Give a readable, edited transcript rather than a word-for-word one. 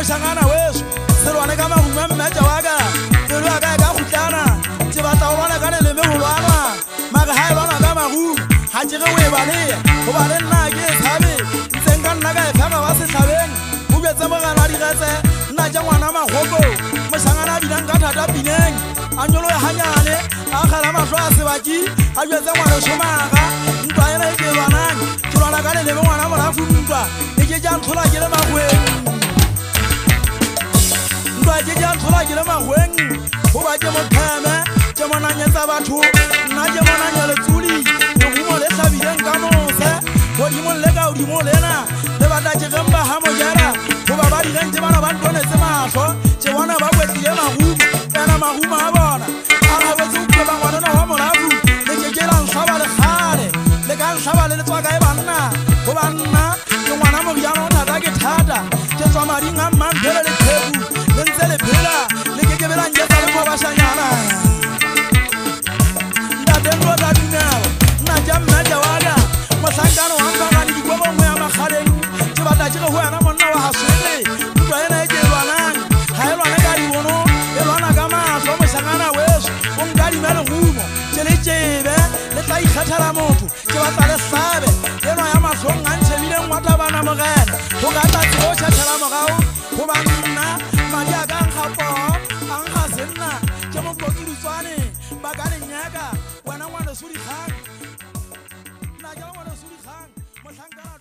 Shangana weso selwane ka mahuma mmetja wa ka pelo ya ka e ka kgutlana ke batla go lwana ka leleme go lwanwa maka ha e lwana ka mahuma ga ke ge o e baleye go ba le nna ke e tshabe ntseng ka nna ka e phega ba setlhabeng o betse mogana wa digetse nna ja ngwana magoko moshangana a binang ka thata pineng a nyolo e hanyane a kgala matlho a sebaki a betse ngwana somaga ntwa ena e ke lwanang ke lwana ka leleme ngwana morafu ntwa e ke ja ntlhola ke le magweng ke ja thola ke le magweng go ba ke motheme ke monanyetsa batho nna ke monanya letsuli lehumo le tlhabileng ka mose godimo le ka godimo lena le batla ke gemba ha mojera go ba ba direng ke bana ba ntonetse matlho ke bona ba kwetile mahumo ena mahumo a bona a gabetse o kile ba ngwanana wa morafu le ke ke la ntlhaba le kgale le ka ntlhaba le letswa ka e banna go banna ke ngwana moriana o thata ke thata ke tswa mading a mmanphele le thebu ntse le phela le ke bela nyetsa le go bashanyana ntate ntlo tla dinao nna ja mmetja wa ka mohlankano wa mpagane dikobo nngwe ya makgaleng ke batla ke ge go yana monna wa gaswele ntwa ena e ke lwanang ga e lwane ka dibono e lwana ka matlho moshangana weso o nka dime legumo ke le tsebe le tla ikgethela motho ke batla le hlabe enwa ya matlhong a ntšhebileng wa tabana mogena go ka tla tsebo o tšhatlhela morago go ba nna madi a ka nkgapo a nkga senna ke mokokirutswane ba ka lenyaka wena ngwane sodikgang nna ke le ngwane sodikgang motlhankana